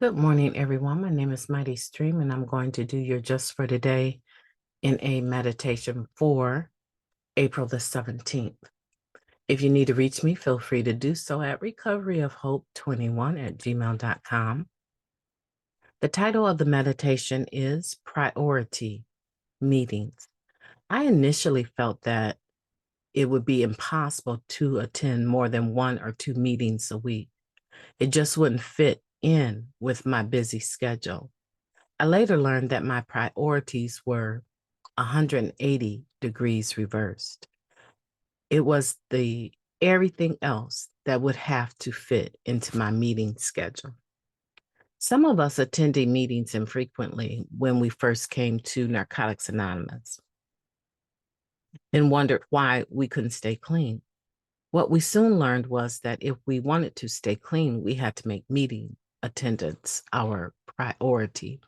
Good morning, everyone. My name is MightyStream, and I'm going to do your Just for Today in a meditation for April the 17th. If you need to reach me, feel free to do so at recoveryofhope21@gmail.com. The title of the meditation is Priority Meetings. I initially felt that it would be impossible to attend more than one or two meetings a week. It just wouldn't fit in with my busy schedule. I later learned that my priorities were 180 degrees reversed. It was the everything else that would have to fit into my meeting schedule. Some of us attended meetings infrequently when we first came to Narcotics Anonymous and wondered why we couldn't stay clean. What we soon learned was that if we wanted to stay clean, we had to make meeting attendance our priority.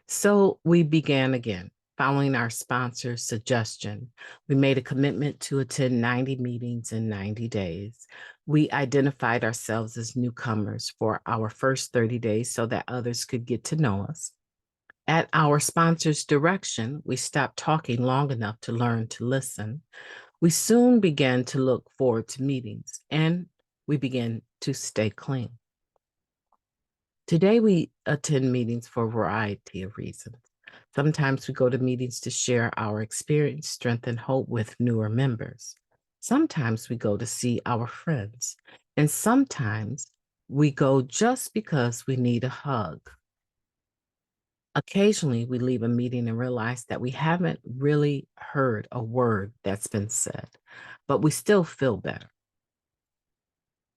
So we began again, following our sponsor's suggestion. We made a commitment to attend 90 meetings in 90 days. We identified ourselves as newcomers for our first 30 days so that others could get to know us. At our sponsor's direction, we stopped talking long enough to learn to listen. We soon began to look forward to meetings, and we began to stay clean. Today, we attend meetings for a variety of reasons. Sometimes we go to meetings to share our experience, strength, and hope with newer members. Sometimes we go to see our friends. And sometimes we go just because we need a hug. Occasionally, we leave a meeting and realize that we haven't really heard a word that's been said, but we still feel better.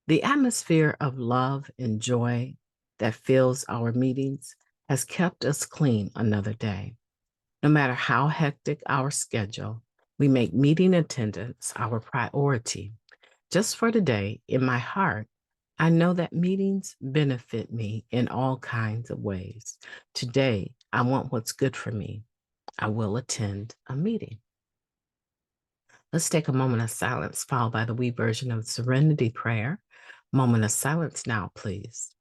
The atmosphere of love and joy that fills our meetings has kept us clean another day. No matter how hectic our schedule, we make meeting attendance our priority. Just for today, in my heart, I know that meetings benefit me in all kinds of ways. Today, I want what's good for me. I will attend a meeting. Let's take a moment of silence, followed by the wee version of the Serenity Prayer. Moment of silence now, please.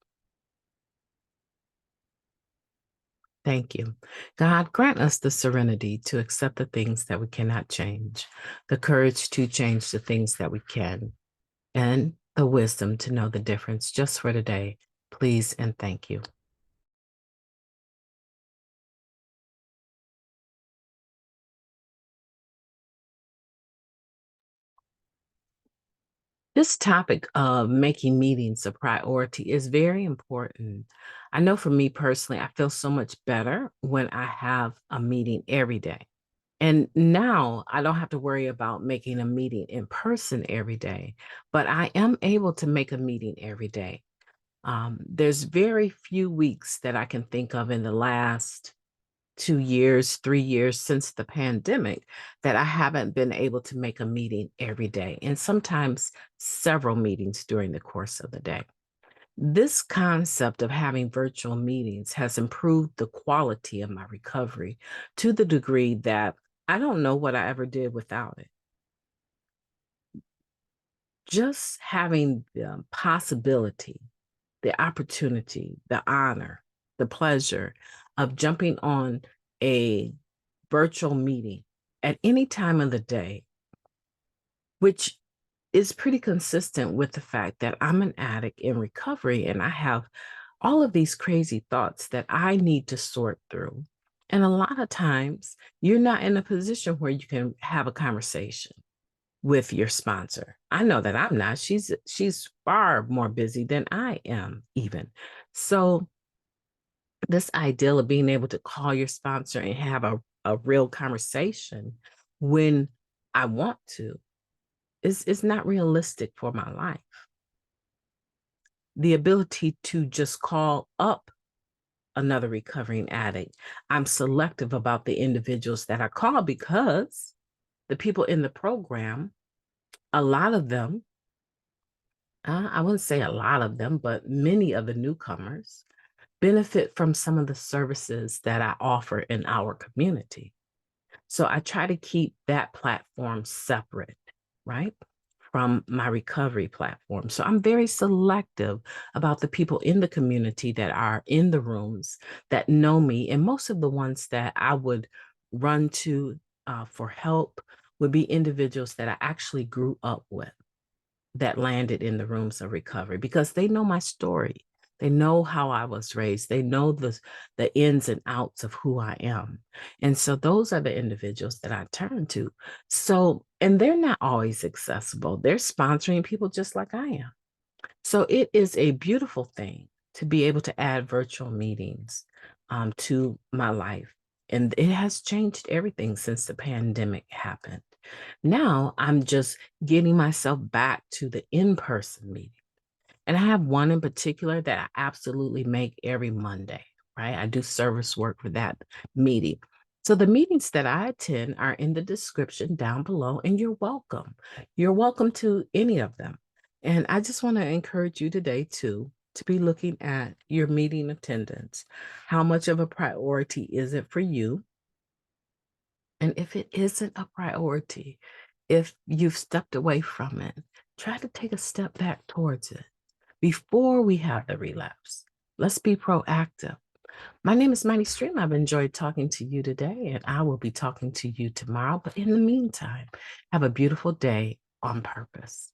Thank you. God, grant us the serenity to accept the things that we cannot change, the courage to change the things that we can, and the wisdom to know the difference just for today. Please and thank you. This topic of making meetings a priority is very important. I know for me personally, I feel so much better when I have a meeting every day. And now I don't have to worry about making a meeting in person every day, but I am able to make a meeting every day. There's very few weeks that I can think of in the last 2 years, 3 years since the pandemic that I haven't been able to make a meeting every day, and sometimes several meetings during the course of the day. This concept of having virtual meetings has improved the quality of my recovery to the degree that I don't know what I ever did without it. Just having the possibility, the opportunity, the honor, the pleasure of jumping on a virtual meeting at any time of the day, which is pretty consistent with the fact that I'm an addict in recovery and I have all of these crazy thoughts that I need to sort through. And a lot of times you're not in a position where you can have a conversation with your sponsor. I know that I'm not. She's far more busy than I am even. So this ideal of being able to call your sponsor and have a real conversation when I want to is not realistic for my life. The ability to just call up another recovering addict. I'm selective about the individuals that I call because the people in the program, a lot of them, I wouldn't say a lot of them, but many of the newcomers benefit from some of the services that I offer in our community. So I try to keep that platform separate, right? from my recovery platform. So I'm very selective about the people in the community that are in the rooms that know me. And most of the ones that I would run to for help would be individuals that I actually grew up with that landed in the rooms of recovery because they know my story. They know how I was raised. They know the ins and outs of who I am. And so those are the individuals that I turn to. So, and they're not always accessible. They're sponsoring people just like I am. So it is a beautiful thing to be able to add virtual meetings to my life. And it has changed everything since the pandemic happened. Now I'm just getting myself back to the in-person meeting. And I have one in particular that I absolutely make every Monday, right? I do service work for that meeting. So the meetings that I attend are in the description down below, and you're welcome. You're welcome to any of them. And I just want to encourage you today, too, to be looking at your meeting attendance. How much of a priority is it for you? And if it isn't a priority, if you've stepped away from it, try to take a step back towards it before we have the relapse. Let's be proactive. My name is Mighty Stream. I've enjoyed talking to you today, and I will be talking to you tomorrow. But in the meantime, have a beautiful day on purpose.